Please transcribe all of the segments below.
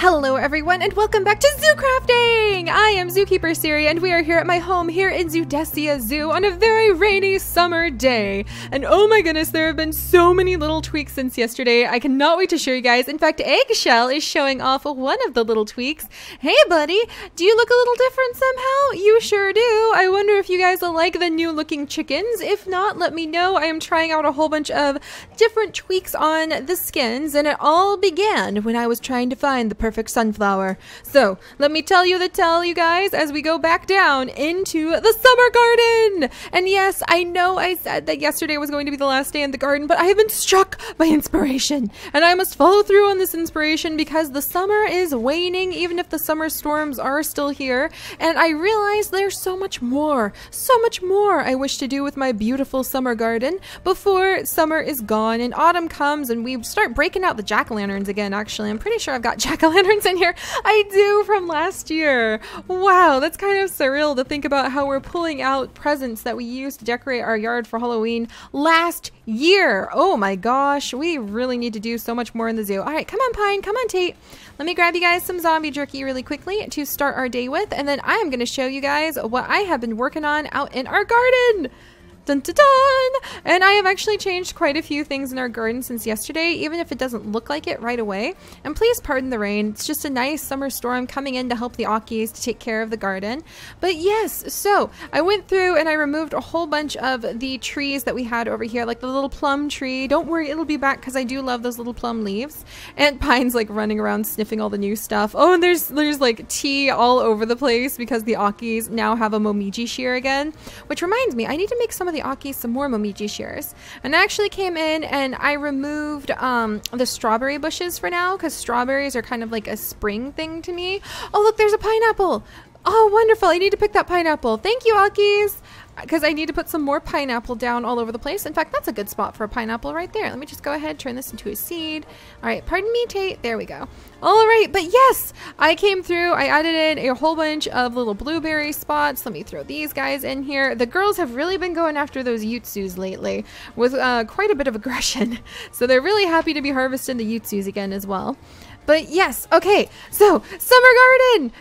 Hello everyone and welcome back to Zoo Crafting! I am Zookeeper Seri and we are here at my home here in Zoodesia Zoo on a very rainy summer day. And oh my goodness, there have been so many little tweaks since yesterday. I cannot wait to show you guys. In fact, Eggshell is showing off one of the little tweaks. Hey buddy, do you look a little different somehow? You sure do. I wonder if you guys will like the new looking chickens. If not, let me know. I am trying out a whole bunch of different tweaks on the skins, and it all began when I was trying to find the perfect sunflower. So let me tell you guys as we go back down into the summer garden. And yes, I know I said that yesterday was going to be the last day in the garden, but I have been struck by inspiration and I must follow through on this inspiration because the summer is waning, even if the summer storms are still here. And I realized there's so much more I wish to do with my beautiful summer garden before summer is gone and autumn comes and we start breaking out the jack-o'-lanterns again. Actually, I'm pretty sure I've got jack-o'-lanterns in here. I do, from last year. Wow, that's kind of surreal to think about how we're pulling out presents that we used to decorate our yard for Halloween last year. Oh my gosh, we really need to do so much more in the zoo. All right, come on Pine, come on Tate. Let me grab you guys some zombie jerky really quickly to start our day with, and then I am going to show you guys what I have been working on out in our garden. Dun, dun, dun. And I have actually changed quite a few things in our garden since yesterday, even if it doesn't look like it right away. And please pardon the rain. It's just a nice summer storm coming in to help the Ockies to take care of the garden. But yes, so I went through and I removed a whole bunch of the trees that we had over here, like the little plum tree. Don't worry, it'll be back because I do love those little plum leaves. And Pine's like running around sniffing all the new stuff. Oh, and there's like tea all over the place because the Ockies now have a momiji shear again, which reminds me, I need to make some of the Ockies some more momiji shears. And I actually came in and I removed the strawberry bushes for now because strawberries are kind of like a spring thing to me. Oh look, there's a pineapple. Oh wonderful, I need to pick that pineapple. Thank you, Ockies, because I need to put some more pineapple down all over the place. In fact, that's a good spot for a pineapple right there. Let me just go ahead, turn this into a seed. All right, pardon me, Tate. There we go. All right, but yes, I came through. I added in a whole bunch of little blueberry spots. Let me throw these guys in here. The girls have really been going after those yutsus lately with quite a bit of aggression. So they're really happy to be harvesting the yutsus again as well. But yes, okay, so summer garden.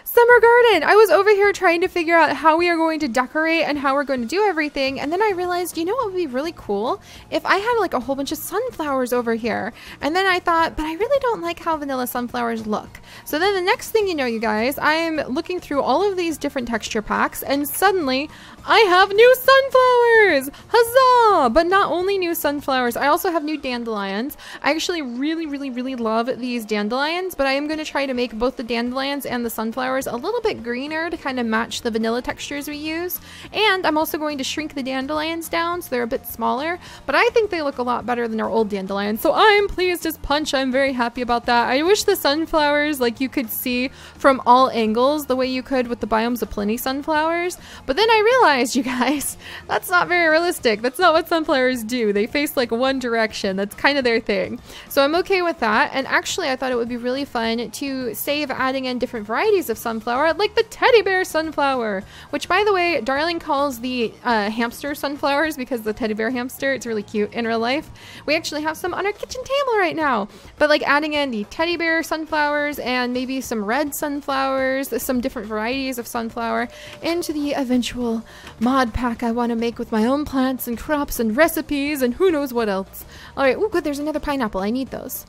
I was over here trying to figure out how we are going to decorate and how we're going to do everything. And then I realized, you know what would be really cool? If I had like a whole bunch of sunflowers over here. And then I thought, but I really don't like how vanilla sunflowers look. So then the next thing you know, you guys, I am looking through all of these different texture packs and suddenly I have new sunflowers. Huzzah! But not only new sunflowers, I also have new dandelions. I actually really love these dandelions, but I am going to try to make both the dandelions and the sunflowers a little bit greener to kind of match the vanilla textures we use. And I'm also going to shrink the dandelions down so they're a bit smaller, but I think they look a lot better than our old dandelions. So I'm pleased as punch. I'm very happy about that. I wish the sunflowers, like you could see from all angles the way you could with the Biomes of Plenty sunflowers. But then I realized, you guys, that's not very realistic. That's not what sunflowers do. They face like one direction. That's kind of their thing. So I'm okay with that. And actually I thought it would be really fun to save adding in different varieties of sunflower, like the teddy bear sunflower, which by the way, Darling calls the hamster sunflowers because the teddy bear hamster, it's really cute in real life. We actually have some on our kitchen table right now, but like adding in the teddy bear sunflowers and maybe some red sunflowers, some different varieties of sunflower into the eventual mod pack I want to make with my own plants and crops and recipes and who knows what else. All right, oh good, there's another pineapple. I need those.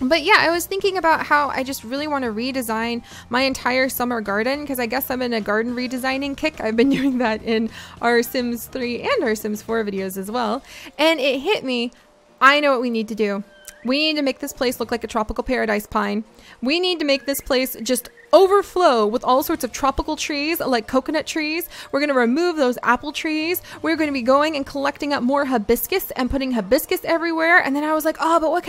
But yeah, I was thinking about how I just really want to redesign my entire summer garden because I guess I'm in a garden redesigning kick. I've been doing that in our Sims 3 and our Sims 4 videos as well. And it hit me, I know what we need to do. We need to make this place look like a tropical paradise, Pine. We need to make this place just overflow with all sorts of tropical trees like coconut trees. We're going to remove those apple trees. We're going to be going and collecting up more hibiscus and putting hibiscus everywhere. And then I was like, oh, but what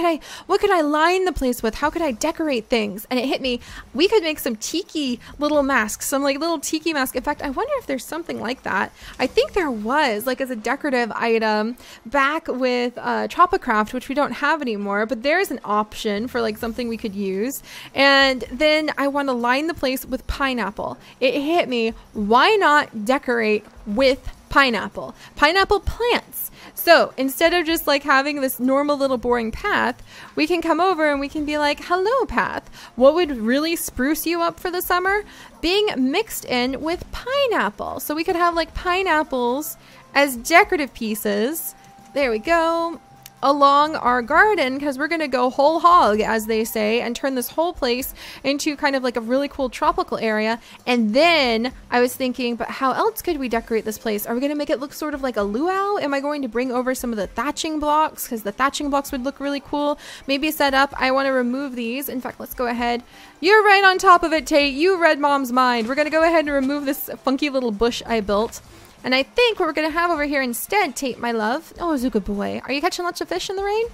could I line the place with? How could I decorate things? And it hit me, we could make some tiki little masks, some like little tiki mask. In fact, I wonder if there's something like that. I think there was like as a decorative item back with Tropicraft, which we don't have anymore, but there's an option for like something we could use. And then I want to line the place with pineapple. It hit me, why not decorate with pineapple plants. So instead of just like having this normal little boring path, we can come over and we can be like, hello path. What would really spruce you up for the summer? Being mixed in with pineapple. So we could have like pineapples as decorative pieces. There we go. Along our garden, because we're going to go whole hog, as they say, and turn this whole place into kind of like a really cool tropical area. And then I was thinking, but how else could we decorate this place? Are we going to make it look sort of like a luau? Am I going to bring over some of the thatching blocks? Because the thatching blocks would look really cool. Maybe set up. I want to remove these. In fact, let's go ahead. You're right on top of it, Tate. You read Mom's mind. We're going to go ahead and remove this funky little bush I built. And I think what we're going to have over here instead, Tate, my love. Oh, it's a good boy. Are you catching lots of fish in the rain?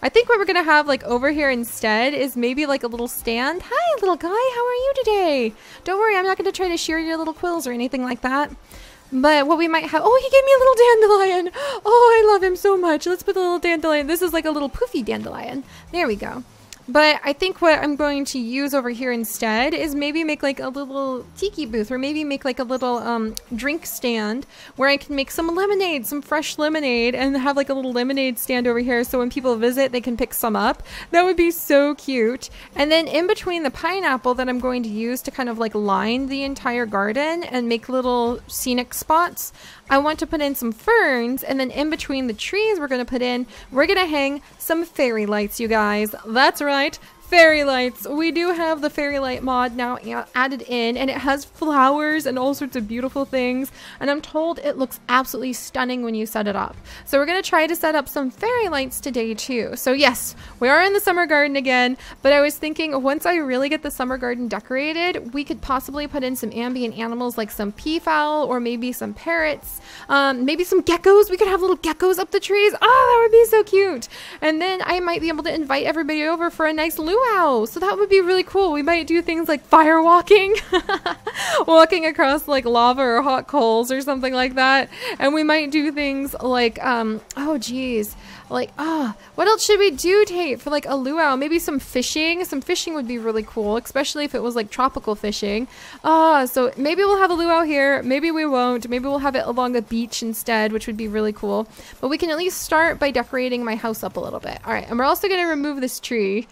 I think what we're going to have like over here instead is maybe like a little stand. Hi, little guy. How are you today? Don't worry. I'm not going to try to shear your little quills or anything like that. But what we might have... Oh, he gave me a little dandelion. Oh, I love him so much. Let's put the little dandelion. This is like a little poofy dandelion. There we go. But I think what I'm going to use over here instead is maybe make like a little tiki booth, or maybe make like a little drink stand where I can make some lemonade, some fresh lemonade, and have like a little lemonade stand over here so when people visit they can pick some up. That would be so cute. And then in between the pineapple that I'm going to use to kind of like line the entire garden and make little scenic spots, I want to put in some ferns, and then in between the trees we're going to hang some fairy lights, you guys. That's right. Fairy lights. We do have the fairy light mod now added in, and it has flowers and all sorts of beautiful things, and I'm told it looks absolutely stunning when you set it up. So we're going to try to set up some fairy lights today too. So yes, we are in the summer garden again, but I was thinking once I really get the summer garden decorated, we could possibly put in some ambient animals like some peafowl or maybe some parrots, maybe some geckos. We could have little geckos up the trees. Oh, that would be so cute. And then I might be able to invite everybody over for a nice luau. So that would be really cool. We might do things like fire walking, walking across like lava or hot coals or something like that. And we might do things like, oh geez, like, what else should we do, Tate, for like a luau? Maybe some fishing. Some fishing would be really cool, especially if it was like tropical fishing. So maybe we'll have a luau here. Maybe we won't. Maybe we'll have it along a beach instead, which would be really cool. But we can at least start by decorating my house up a little bit. All right, and we're also going to remove this tree,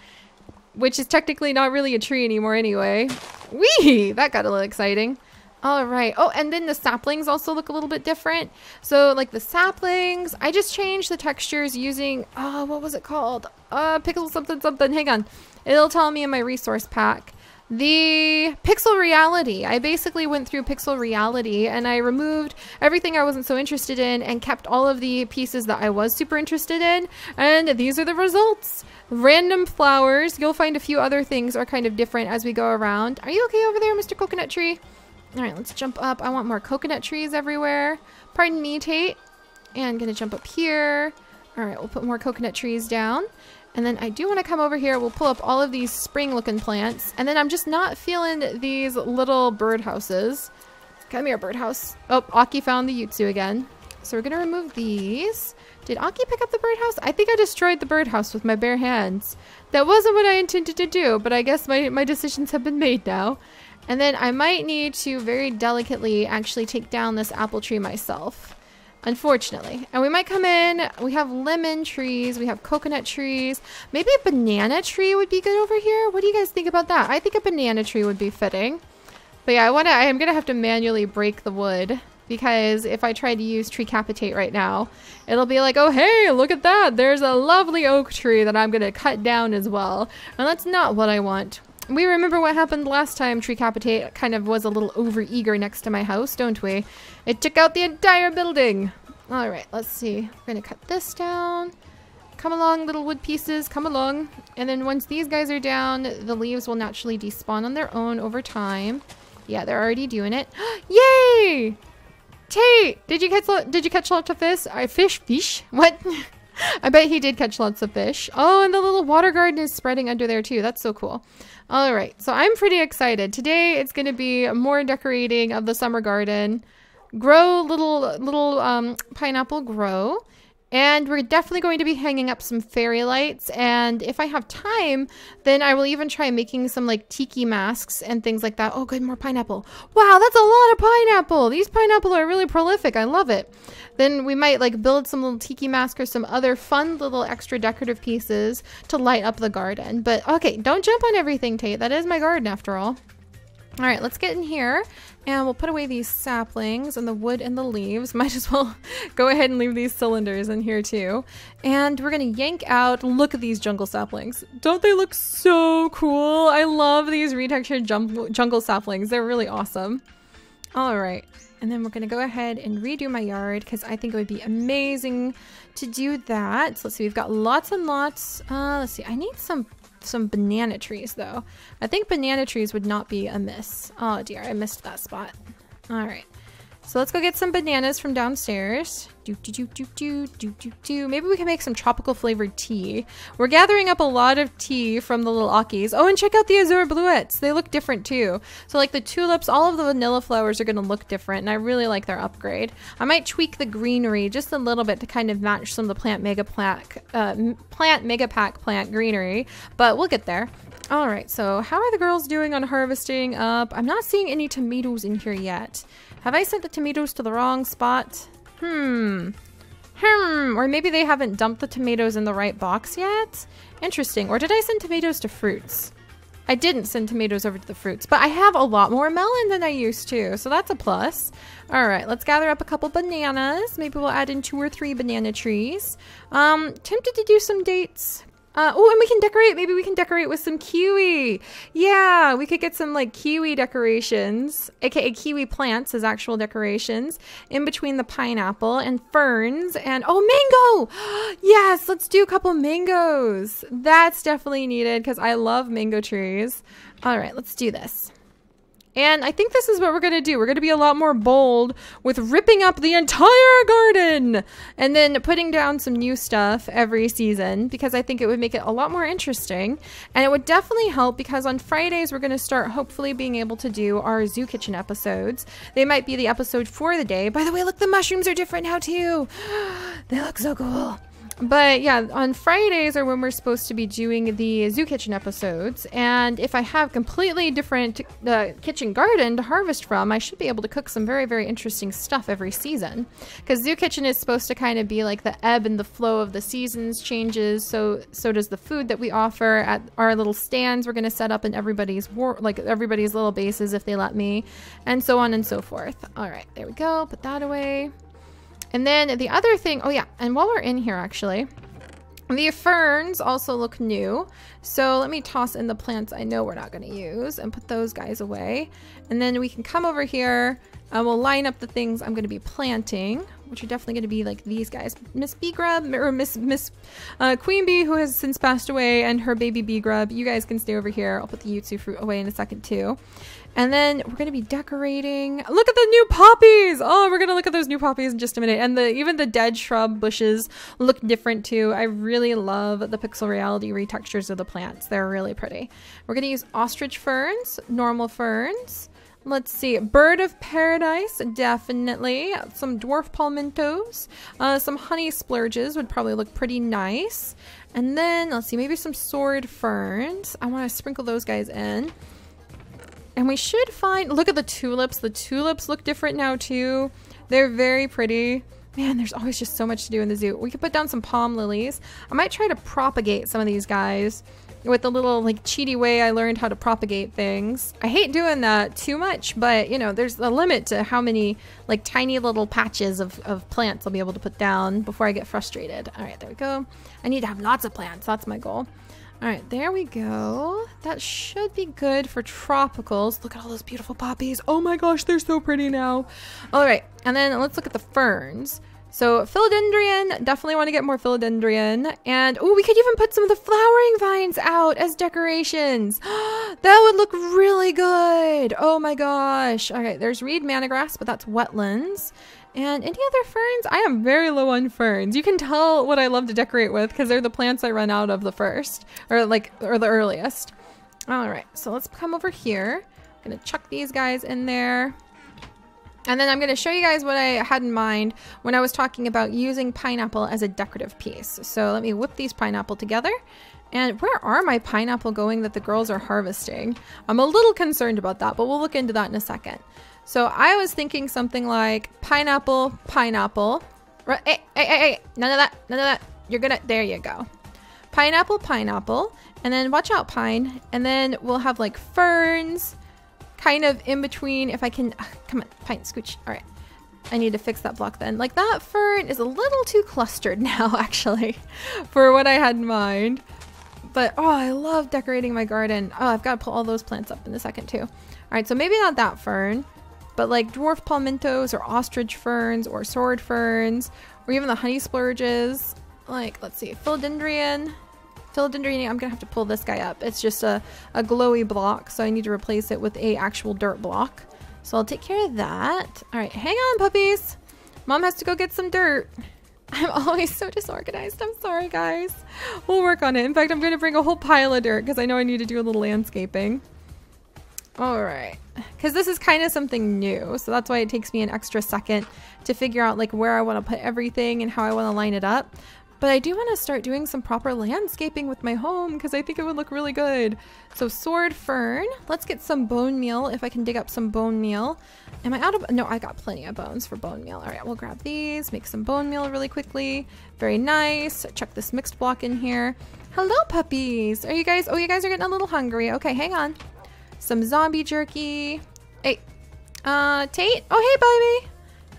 which is technically not really a tree anymore anyway. Whee! That got a little exciting. All right. Oh, and then the saplings also look a little bit different. So like the saplings, I just changed the textures using, what was it called? Pixel something something. Hang on. It'll tell me in my resource pack. The Pixel Reality. I basically went through Pixel Reality and I removed everything I wasn't so interested in and kept all of the pieces that I was super interested in. And these are the results. Random flowers. You'll find a few other things are kind of different as we go around. Are you okay over there, Mr. Coconut Tree? All right, let's jump up. I want more coconut trees everywhere. Pardon me, Tate. And I'm going to jump up here. All right, we'll put more coconut trees down. And then I do want to come over here. We'll pull up all of these spring-looking plants. And then I'm just not feeling these little birdhouses. Come here, birdhouse. Oh, Aki found the Yutsu again. So we're going to remove these. Did Aki pick up the birdhouse? I think I destroyed the birdhouse with my bare hands. That wasn't what I intended to do, but I guess my decisions have been made now. And then I might need to very delicately actually take down this apple tree myself, unfortunately. And we might come in, we have lemon trees, we have coconut trees. Maybe a banana tree would be good over here. What do you guys think about that? I think a banana tree would be fitting. But yeah, I am gonna have to manually break the wood, because if I try to use Treecapitate right now, it'll be like, oh hey, look at that. There's a lovely oak tree that I'm gonna cut down as well. And that's not what I want. We remember what happened last time Treecapitate kind of was a little over-eager next to my house, don't we? It took out the entire building. All right, let's see. We're gonna cut this down. Come along, little wood pieces, come along. And then once these guys are down, the leaves will naturally despawn on their own over time. Yeah, they're already doing it. Yay! Tate, did you catch lots of fish? Fish? What? I bet he did catch lots of fish. Oh, and the little water garden is spreading under there too. That's so cool. All right, so I'm pretty excited. Today it's going to be more decorating of the summer garden. Grow little pineapple grow. And we're definitely going to be hanging up some fairy lights. And if I have time, then I will even try making some like tiki masks and things like that. Oh, good, more pineapple. Wow, that's a lot of pineapple. These pineapple are really prolific. I love it. Then we might like build some little tiki mask or some other fun little extra decorative pieces to light up the garden. But okay, don't jump on everything, Tate. That is my garden after all. All right, let's get in here and we'll put away these saplings and the wood and the leaves. Might as well go ahead and leave these cylinders in here too. And we're gonna yank out, look at these jungle saplings. Don't they look so cool? I love these retextured jungle saplings. They're really awesome. All right, and then we're gonna go ahead and redo my yard because I think it would be amazing to do that. So let's see, we've got lots and lots. Let's see, I need some banana trees though. I think banana trees would not be amiss. Oh dear, I missed that spot. All right, so let's go get some bananas from downstairs. Maybe we can make some tropical flavored tea. We're gathering up a lot of tea from the little Akis. Oh, and check out the azure bluets. They look different too. So like the tulips, all of the vanilla flowers are gonna look different, and I really like their upgrade. I might tweak the greenery just a little bit to kind of match some of the plant mega pack plant greenery, but we'll get there. All right, so how are the girls doing on harvesting up? I'm not seeing any tomatoes in here yet. Have I sent the tomatoes to the wrong spot? Or maybe they haven't dumped the tomatoes in the right box yet? Interesting. Or did I send tomatoes to fruits? I didn't send tomatoes over to the fruits, but I have a lot more melon than I used to, so that's a plus. All right, let's gather up a couple bananas. Maybe we'll add in 2 or 3 banana trees. Tempted to do some dates. Oh, and we can decorate. Maybe we can decorate with some kiwi. Yeah, we could get some like kiwi decorations, aka kiwi plants as actual decorations in between the pineapple and ferns and oh, mango. Yes, let's do a couple mangoes. That's definitely needed because I love mango trees. All right, let's do this. And I think this is what we're going to do. We're going to be a lot more bold with ripping up the entire garden and then putting down some new stuff every season because I think it would make it a lot more interesting. And it would definitely help because on Fridays, we're going to start hopefully being able to do our Zoo Kitchen episodes. They might be the episode for the day. By the way, look, the mushrooms are different now too. They look so cool. But yeah, on Fridays are when we're supposed to be doing the Zoo Kitchen episodes. And if I have completely different kitchen garden to harvest from, I should be able to cook some very, very interesting stuff every season. Because Zoo Kitchen is supposed to kind of be like the ebb and the flow of the seasons changes. So does the food that we offer at our little stands. We're going to set up in everybody's little bases if they let me, and so on and so forth. All right, there we go. Put that away. And then the other thing, oh yeah, and while we're in here actually, the ferns also look new. So let me toss in the plants I know we're not going to use and put those guys away. And then we can come over here and we'll line up the things I'm going to be planting, which are definitely going to be like these guys. Miss Bee Grub, or Miss Queen Bee, who has since passed away, and her baby Bee Grub. You guys can stay over here. I'll put the Yutsu fruit away in a second too. And then we're going to be decorating. Look at the new poppies. Oh, we're going to look at those new poppies in just a minute. And even the dead shrub bushes look different too. I really love the pixel reality retextures of the plants. They're really pretty. We're going to use ostrich ferns, normal ferns. Let's see, bird of paradise, definitely. Some dwarf palmettos, some honey splurges would probably look pretty nice. And then let's see, maybe some sword ferns. I want to sprinkle those guys in. And we should find, look at the tulips. The tulips look different now too. They're very pretty. Man, there's always just so much to do in the zoo. We could put down some palm lilies. I might try to propagate some of these guys with the little like cheaty way I learned how to propagate things. I hate doing that too much, but you know, there's a limit to how many like tiny little patches of plants I'll be able to put down before I get frustrated. All right, there we go. I need to have lots of plants. That's my goal. All right, there we go. That should be good for tropicals. Look at all those beautiful poppies. Oh my gosh, they're so pretty now. All right, and then let's look at the ferns. So philodendron, definitely want to get more philodendron. And oh, we could even put some of the flowering vines out as decorations. That would look really good. Oh my gosh. All right, there's reed mannagrass, but that's wetlands. And any other ferns? I am very low on ferns. You can tell what I love to decorate with because they're the plants I run out of the first, or the earliest. All right, so let's come over here. I'm gonna chuck these guys in there. And then I'm going to show you guys what I had in mind when I was talking about using pineapple as a decorative piece. So let me whip these pineapple together. And where are my pineapple going that the girls are harvesting? I'm a little concerned about that, but we'll look into that in a second. So I was thinking something like pineapple, pineapple. Hey, none of that, none of that. You're gonna, there you go. Pineapple, pineapple, and then watch out, pine. And then we'll have like ferns kind of in between. If I can, come on, pine, scooch. All right. I need to fix that block then. Like that fern is a little too clustered now, actually, for what I had in mind. But, oh, I love decorating my garden. Oh, I've got to pull all those plants up in a second too. All right, so maybe not that fern, but like dwarf palmettos or ostrich ferns or sword ferns or even the honey splurges. Like, let's see, philodendron. Philodendron, I'm gonna have to pull this guy up. It's just a glowy block, so I need to replace it with a actual dirt block. So I'll take care of that. All right, hang on, puppies. Mom has to go get some dirt. I'm always so disorganized. I'm sorry, guys. We'll work on it. In fact, I'm going to bring a whole pile of dirt because I know I need to do a little landscaping. All right. Because this is kind of something new. So that's why it takes me an extra second to figure out like where I want to put everything and how I want to line it up. But I do want to start doing some proper landscaping with my home because I think it would look really good. So sword fern. Let's get some bone meal if I can dig up some bone meal. Am I out of... No, I got plenty of bones for bone meal. All right, we'll grab these, make some bone meal really quickly. Very nice. Chuck this mixed block in here. Hello, puppies. Are you guys... Oh, you guys are getting a little hungry. Okay, hang on. Some zombie jerky. Hey, Tate? Oh, hey, baby.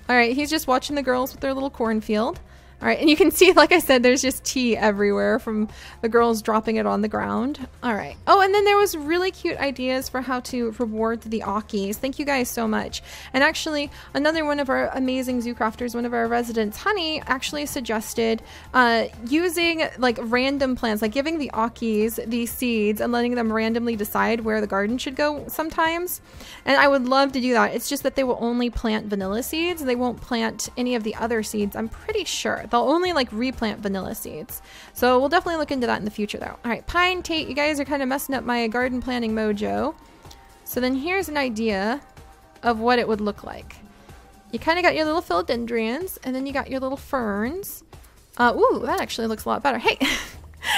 All right, he's just watching the girls with their little cornfield. All right, and you can see, like I said, there's just tea everywhere from the girls dropping it on the ground. All right. Oh, and then there was really cute ideas for how to reward the Ockies. Thank you guys so much. And actually, another one of our amazing zoo crafters, one of our residents, Honey, actually suggested using like random plants, like giving the Ockies these seeds and letting them randomly decide where the garden should go sometimes. And I would love to do that. It's just that they will only plant vanilla seeds. They won't plant any of the other seeds, I'm pretty sure. They'll only like replant vanilla seeds. So we'll definitely look into that in the future though. All right, Pine, Tate, you guys are kind of messing up my garden planning mojo. So then here's an idea of what it would look like. You kind of got your little philodendrons and then you got your little ferns. Ooh, that actually looks a lot better. Hey!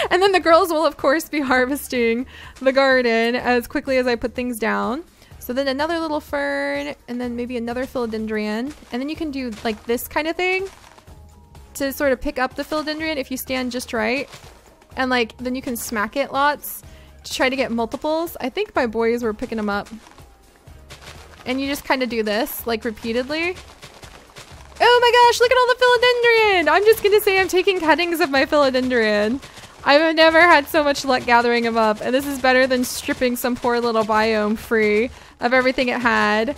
And then the girls will of course be harvesting the garden as quickly as I put things down. So then another little fern and then maybe another philodendron. And then you can do like this kind of thing to sort of pick up the philodendron if you stand just right. And like, then you can smack it lots to try to get multiples. I think my boys were picking them up. And you just kind of do this, like repeatedly. Oh my gosh, look at all the philodendron! I'm just gonna say I'm taking cuttings of my philodendron. I've never had so much luck gathering them up. And this is better than stripping some poor little biome free of everything it had.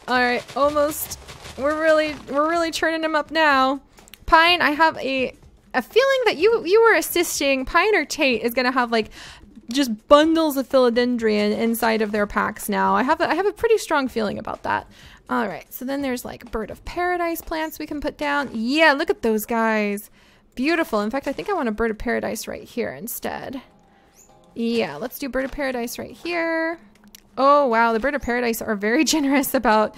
All right, almost. We're really churning them up now. Pine, I have a feeling that you were assisting. Pine or Tate is gonna have like just bundles of philodendron inside of their packs now. I have a pretty strong feeling about that. All right, so then there's like bird of paradise plants we can put down. Yeah, look at those guys. Beautiful. In fact, I think I want a bird of paradise right here instead. Yeah, let's do bird of paradise right here. Oh wow, the bird of paradise are very generous about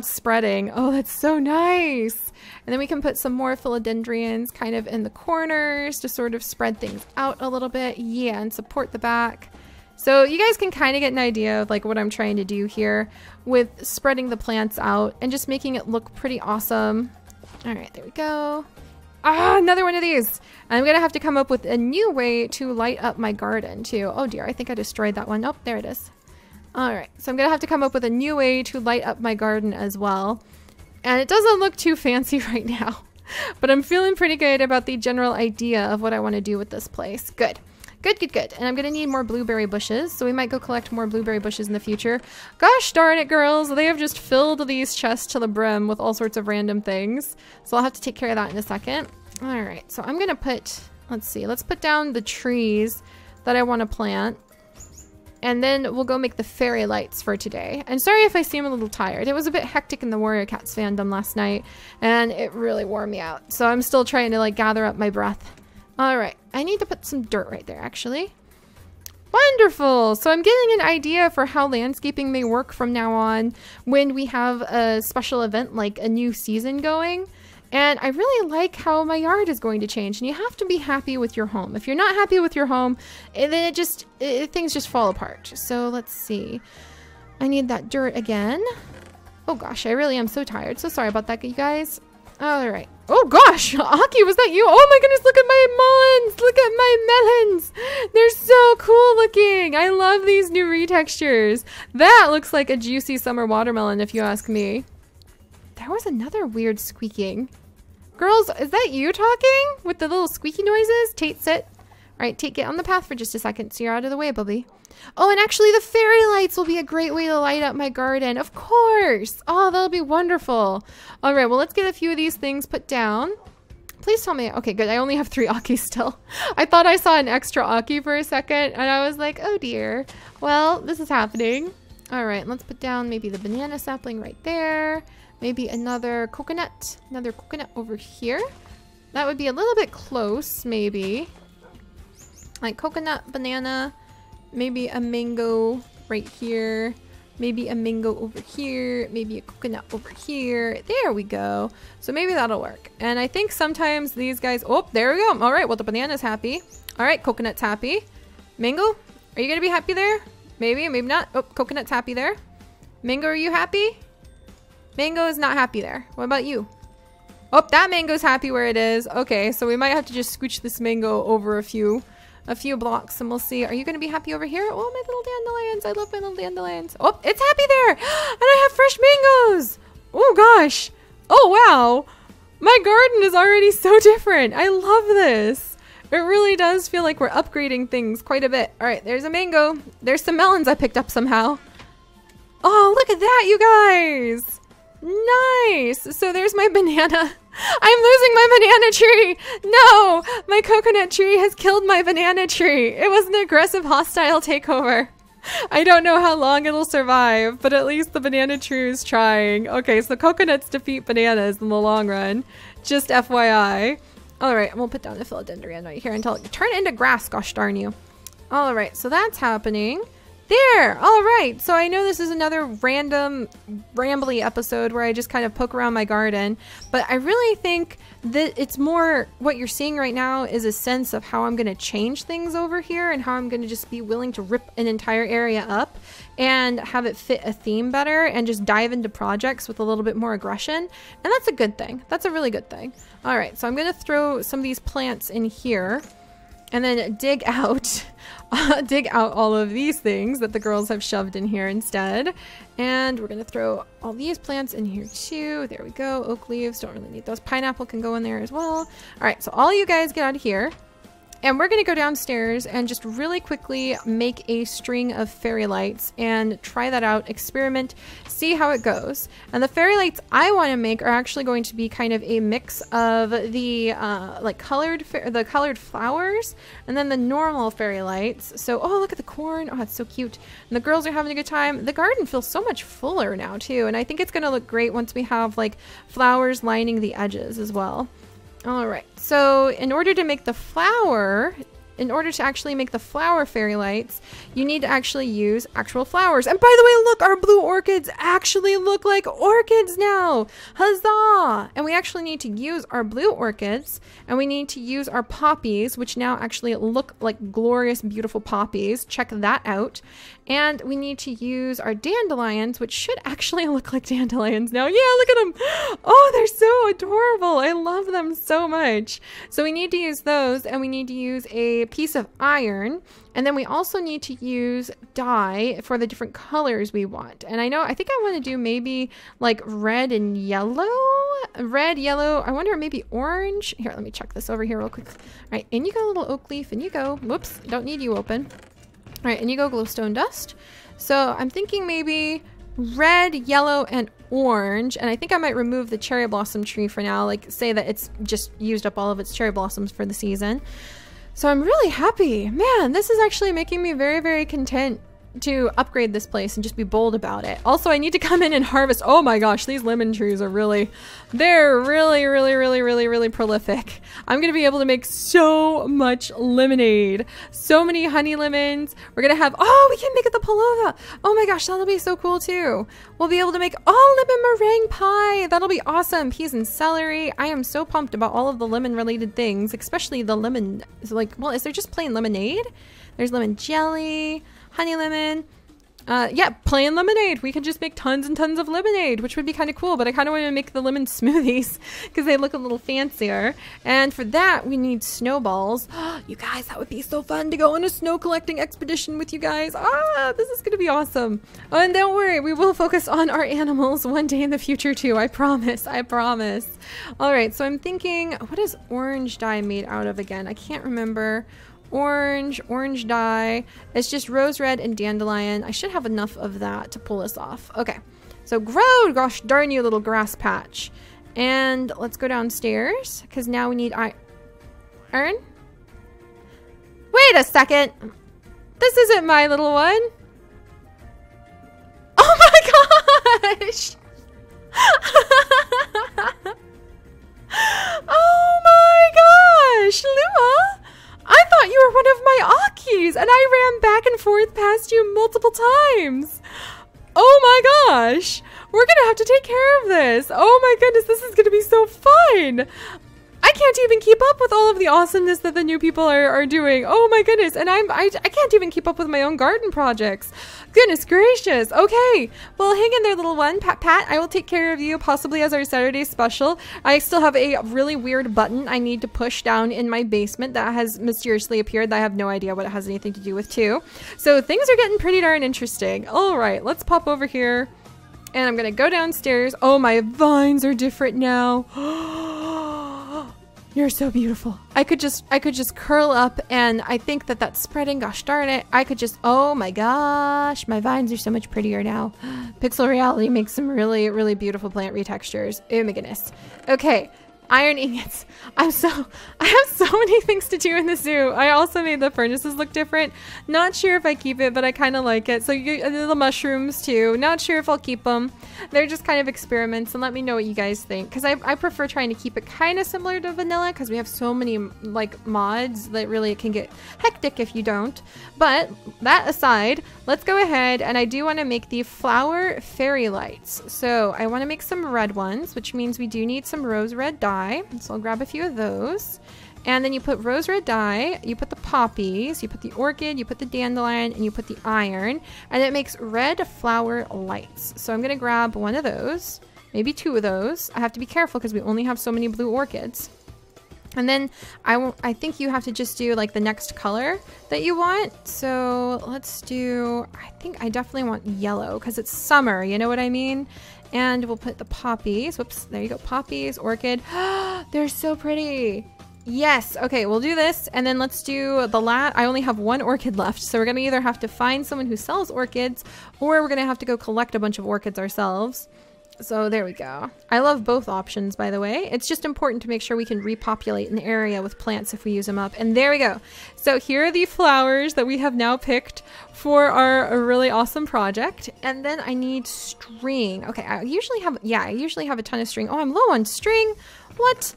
spreading. Oh, that's so nice. And then we can put some more philodendrons kind of in the corners to sort of spread things out a little bit. Yeah, and support the back. So you guys can kind of get an idea of like what I'm trying to do here with spreading the plants out and just making it look pretty awesome. All right, there we go. Ah, another one of these. I'm gonna have to come up with a new way to light up my garden too. Oh dear, I think I destroyed that one. Oh, there it is. All right, so I'm gonna have to come up with a new way to light up my garden as well. And it doesn't look too fancy right now, but I'm feeling pretty good about the general idea of what I want to do with this place. Good. Good, good, good. And I'm going to need more blueberry bushes, so we might go collect more blueberry bushes in the future. Gosh darn it, girls. They have just filled these chests to the brim with all sorts of random things. So I'll have to take care of that in a second. All right, so I'm going to put, let's see, let's put down the trees that I want to plant. And then we'll go make the fairy lights for today. And sorry if I seem a little tired. It was a bit hectic in the Warrior Cats fandom last night, and it really wore me out. So I'm still trying to like gather up my breath. All right, I need to put some dirt right there actually. Wonderful. So I'm getting an idea for how landscaping may work from now on when we have a special event like a new season going. And I really like how my yard is going to change. And you have to be happy with your home. If you're not happy with your home, then things just fall apart. So let's see. I need that dirt again. Oh gosh, I really am so tired. So sorry about that, you guys. All right. Oh gosh, Aki, was that you? Oh my goodness, look at my melons. Look at my melons. They're so cool looking. I love these new retextures. That looks like a juicy summer watermelon if you ask me. There was another weird squeaking. Girls, is that you talking with the little squeaky noises? Tate, sit. All right, Tate, get on the path for just a second so you're out of the way, Bubby. Oh, and actually the fairy lights will be a great way to light up my garden. Of course. Oh, that'll be wonderful. All right, well, let's get a few of these things put down. Please tell me. Okay, good. I only have 3 Akis still. I thought I saw an extra Aki for a second, and I was like, oh dear. Well, this is happening. All right, let's put down maybe the banana sapling right there. Maybe another coconut over here. That would be a little bit close, maybe. Like coconut, banana, maybe a mango right here. Maybe a mango over here, maybe a coconut over here. There we go. So maybe that'll work. And I think sometimes these guys, oh, there we go. All right, well, the banana's happy. All right, coconut's happy. Mango, are you gonna be happy there? Maybe, maybe not. Oh, coconut's happy there. Mango, are you happy? Mango is not happy there. What about you? Oh, that mango's happy where it is. Okay, so we might have to just scooch this mango over a few blocks and we'll see. Are you going to be happy over here? Oh, my little dandelions. I love my little dandelions. Oh, it's happy there. And I have fresh mangoes. Oh, gosh. Oh, wow. My garden is already so different. I love this. It really does feel like we're upgrading things quite a bit. All right, there's a mango. There's some melons I picked up somehow. Oh, look at that, you guys. Nice. So there's my banana. I'm losing my banana tree. No, my coconut tree has killed my banana tree. It was an aggressive, hostile takeover. I don't know how long it'll survive, but at least the banana tree is trying. Okay, so coconuts defeat bananas in the long run. Just FYI. All right, we'll put down the philodendron right here until it turn into grass. Gosh darn you. All right, so that's happening. There! All right, so I know this is another random, rambly episode where I just kind of poke around my garden, but I really think that it's more what you're seeing right now is a sense of how I'm going to change things over here and how I'm going to just be willing to rip an entire area up and have it fit a theme better and just dive into projects with a little bit more aggression. And that's a good thing. That's a really good thing. All right, so I'm going to throw some of these plants in here and then dig out all of these things that the girls have shoved in here instead. And we're gonna throw all these plants in here too. There we go. Oak leaves, don't really need those. Pineapple can go in there as well. All right, so all you guys get out of here. And we're gonna go downstairs and just really quickly make a string of fairy lights and try that out, experiment, see how it goes. And the fairy lights I want to make are actually going to be kind of a mix of the like colored flowers and then the normal fairy lights. So, oh, look at the corn. Oh, it's so cute. And the girls are having a good time. The garden feels so much fuller now too. And I think it's gonna look great once we have like flowers lining the edges as well. All right, so in order to make the flower, actually make the flower fairy lights, you need to actually use actual flowers. And by the way, look, our blue orchids actually look like orchids now. Huzzah! And we actually need to use our blue orchids and we need to use our poppies, which now actually look like glorious, beautiful poppies. Check that out. And we need to use our dandelions, which should actually look like dandelions now. Yeah, look at them. Oh, they're so adorable. I love them so much. So we need to use those and we need to use a piece of iron. And then we also need to use dye for the different colors we want. And I think I want to do maybe like red and yellow. Red, yellow. I wonder maybe orange. Here, let me check this over here real quick. All right, in you go, little oak leaf. In you go. Whoops, don't need you open. All right, and you go glowstone dust. So I'm thinking maybe red, yellow, and orange. And I think I might remove the cherry blossom tree for now. Like say that it's just used up all of its cherry blossoms for the season. So I'm really happy. Man, this is actually making me very, very content. to upgrade this place and just be bold about it. Also, I need to come in and harvest. Oh my gosh, these lemon trees are they're really prolific. I'm gonna be able to make so much lemonade. So many honey lemons. We're gonna have, oh, we can make it the pavlova. Oh my gosh, that'll be so cool too. We'll be able to make all lemon meringue pie. That'll be awesome. Peas and celery. I am so pumped about all of the lemon related things, especially the lemon. Like, well, is there just plain lemonade? There's lemon jelly, honey lemon. Yeah, plain lemonade. We could just make tons and tons of lemonade, which would be kind of cool, but I kind of want to make the lemon smoothies because they look a little fancier. And for that, we need snowballs. You guys, that would be so fun to go on a snow collecting expedition with you guys. Ah, this is going to be awesome. Oh, and don't worry, we will focus on our animals one day in the future too. I promise. I promise. All right, so I'm thinking, what is orange dye made out of again? I can't remember. Orange dye. It's just rose red and dandelion. I should have enough of that to pull this off. Okay, so grow, gosh darn you little grass patch. And let's go downstairs because now we need iron. Wait a second. This isn't my little one. Oh my gosh. Oh my gosh, Lua. I thought you were one of my Akis, and I ran back and forth past you multiple times. Oh my gosh. We're gonna have to take care of this. Oh my goodness, this is gonna be so fun. I can't even keep up with all of the awesomeness that the new people are doing. Oh my goodness, and I can't even keep up with my own garden projects. Goodness gracious. Okay, well, hang in there, little one. Pat, I will take care of you, possibly as our Saturday special. I still have a really weird button I need to push down in my basement that has mysteriously appeared that I have no idea what it has anything to do with too. So things are getting pretty darn interesting. All right, let's pop over here, and I'm gonna go downstairs. Oh, my vines are different now. You're so beautiful. I could just curl up, and I think that that's spreading. Gosh darn it. I could just, oh my gosh, my vines are so much prettier now. Pixel Reality makes some really beautiful plant retextures. Oh my goodness. Okay. Iron ingots. I have so many things to do in the zoo. I also made the furnaces look different. Not sure if I keep it, but I kind of like it. So the mushrooms too. Not sure if I'll keep them. They're just kind of experiments, and let me know what you guys think. Because I prefer trying to keep it kind of similar to vanilla because we have so many like mods that really it can get hectic if you don't. But that aside, let's go ahead, and I do want to make the flower fairy lights. So I want to make some red ones, which means we do need some rose red dye. So I'll grab a few of those. And then you put rose red dye, you put the poppies, you put the orchid, you put the dandelion, and you put the iron, and it makes red flower lights. So I'm gonna grab one of those, maybe two of those. I have to be careful because we only have so many blue orchids. And then I think you have to just do like the next color that you want. So let's do, I think I definitely want yellow because it's summer, you know what I mean? And we'll put the poppies. Whoops, there you go. Poppies, orchid. They're so pretty. Yes. Okay, we'll do this. And then let's do the I only have one orchid left. So we're going to either have to find someone who sells orchids, or we're going to have to go collect a bunch of orchids ourselves. So there we go. I love both options, by the way. It's just important to make sure we can repopulate an area with plants if we use them up. And there we go. So here are the flowers that we have now picked for our really awesome project. And then I need string. Okay, I usually have a ton of string. Oh, I'm low on string. What?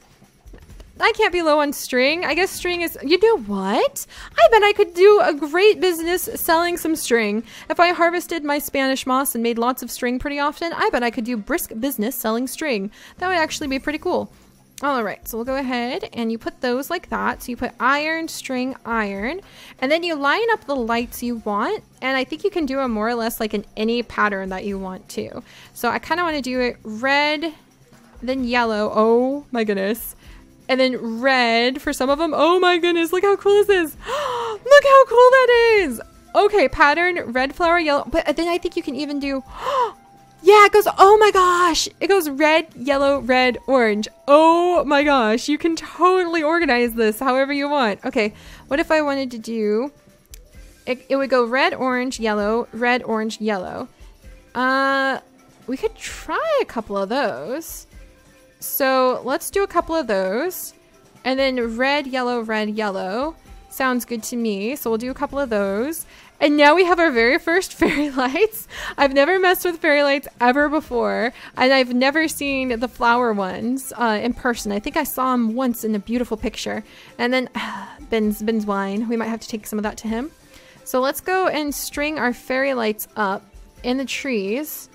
I can't be low on string. I guess string is, you know what? I bet I could do a great business selling some string. If I harvested my Spanish moss and made lots of string pretty often, I bet I could do brisk business selling string. That would actually be pretty cool. All right, so we'll go ahead and you put those like that. So you put iron, string, iron, and then you line up the lights you want. And I think you can do them more or less like in any pattern that you want to. So I kind of want to do it red, then yellow. Oh my goodness. And then red for some of them. Oh my goodness, look how cool this is. Look how cool that is. Okay, pattern, red flower, yellow. But then I think you can even do, yeah, it goes, oh my gosh. It goes red, yellow, red, orange. Oh my gosh, you can totally organize this however you want. Okay, what if I wanted to do, it would go red, orange, yellow, red, orange, yellow. We could try a couple of those. So let's do a couple of those, and then red, yellow, sounds good to me. So we'll do a couple of those, And now we have our very first fairy lights. I've never messed with fairy lights ever before, and I've never seen the flower ones in person. I think I saw them once in a beautiful picture. And then Ben's wine. We might have to take some of that to him. So let's go and string our fairy lights up in the trees.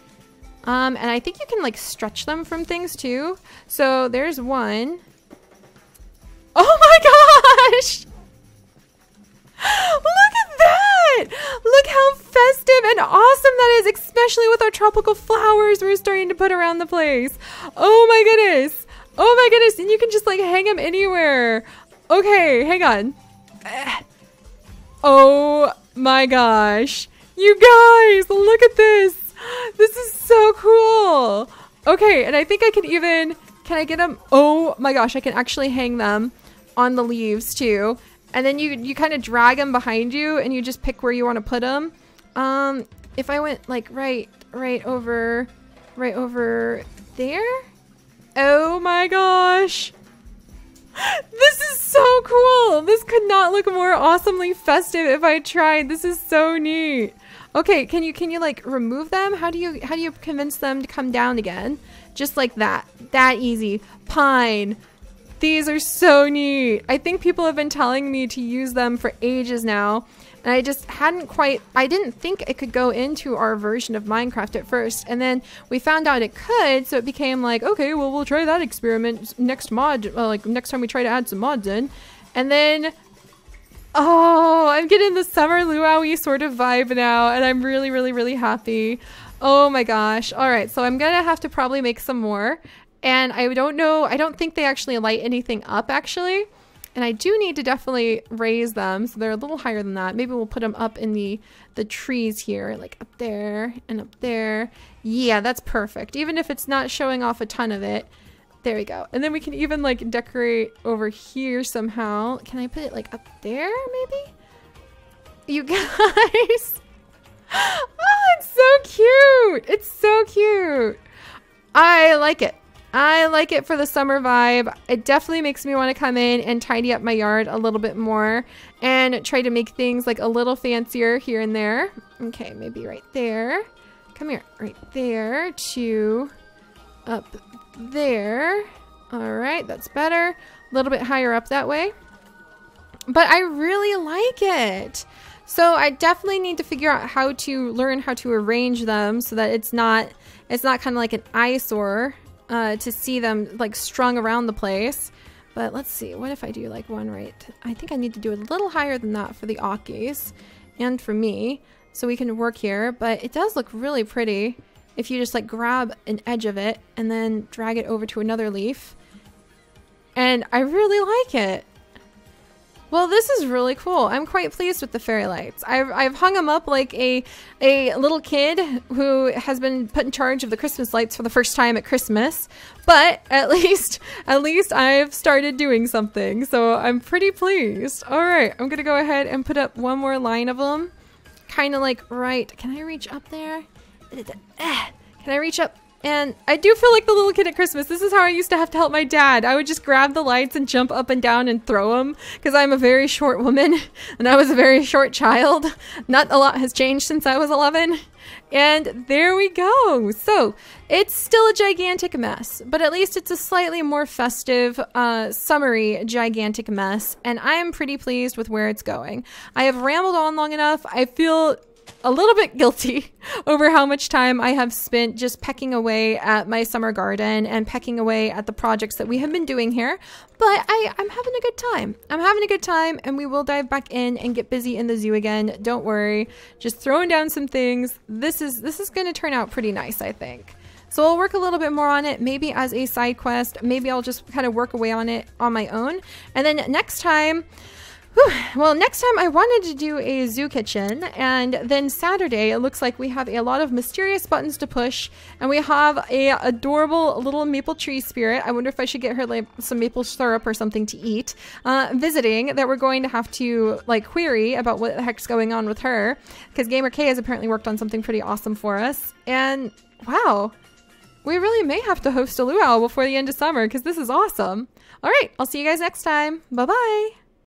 And I think you can like stretch them from things too. So there's one. Oh my gosh! Look at that! Look how festive and awesome that is, especially with our tropical flowers we're starting to put around the place. Oh my goodness. Oh my goodness. And you can just like hang them anywhere. Okay, hang on. Oh my gosh. You guys, look at this. This is so cool. Okay, and I think I can even, can I get them? Oh my gosh, I can actually hang them on the leaves too. And then you kind of drag them behind you and you just pick where you want to put them. If I went like right over there. Oh my gosh. This is so cool. This could not look more awesomely festive if I tried. This is so neat. Okay, can you like remove them? How do you convince them to come down again? Just like that. That easy. Pine. These are so neat. I think people have been telling me to use them for ages now. And I just I didn't think it could go into our version of Minecraft at first. And then we found out it could, so it became like, okay, well, we'll try that experiment next mod, like next time we try to add some mods in. And then, oh, I'm getting the summer luau-y sort of vibe now, and I'm really, really, really happy. Oh my gosh. All right, so I'm gonna have to probably make some more. And I don't know, I don't think they actually light anything up actually. And I do need to definitely raise them, so they're a little higher than that. Maybe we'll put them up in the trees here, like up there and up there. Yeah, that's perfect. Even if it's not showing off a ton of it. There we go. And then we can even like decorate over here somehow. Can I put it like up there maybe? You guys. Oh, it's so cute. It's so cute. I like it. I like it for the summer vibe. It definitely makes me want to come in and tidy up my yard a little bit more and try to make things like a little fancier here and there. Okay, maybe right there. Come here, right there to up there. All right, that's better. A little bit higher up that way. But I really like it. So I definitely need to figure out how to learn how to arrange them so that it's not kind of like an eyesore. To see them like strung around the place. But let's see, what if I do like one right? I think I need to do a little higher than that for the Akis and for me, so we can work here. But it does look really pretty if you just like grab an edge of it and then drag it over to another leaf. And I really like it. Well, this is really cool. I'm quite pleased with the fairy lights. I've hung them up like a little kid who has been put in charge of the Christmas lights for the first time at Christmas. But at least I've started doing something. So I'm pretty pleased. All right, I'm gonna go ahead and put up one more line of them. Kind of like right, can I reach up there? Can I reach up? And I do feel like the little kid at Christmas. This is how I used to have to help my dad. I would just grab the lights and jump up and down and throw them because I'm a very short woman and I was a very short child. Not a lot has changed since I was 11. And there we go. So it's still a gigantic mess, but at least it's a slightly more festive, summery, gigantic mess. And I am pretty pleased with where it's going. I have rambled on long enough. I feel a little bit guilty over how much time I have spent just pecking away at my summer garden and pecking away at the projects that we have been doing here. But I'm having a good time. I'm having a good time, and we will dive back in and get busy in the zoo again. Don't worry. Just throwing down some things. This is going to turn out pretty nice, I think. So I'll work a little bit more on it, maybe as a side quest. Maybe I'll just kind of work away on it on my own. And then next time... Well, next time I wanted to do a zoo kitchen, and then Saturday it looks like we have a lot of mysterious buttons to push, and we have a adorable little maple tree spirit. I wonder if I should get her like some maple syrup or something to eat. Visiting that we're going to have to like query about what the heck's going on with her, because Gamer K has apparently worked on something pretty awesome for us. And wow, we really may have to host a luau before the end of summer because this is awesome. All right, I'll see you guys next time. Bye bye.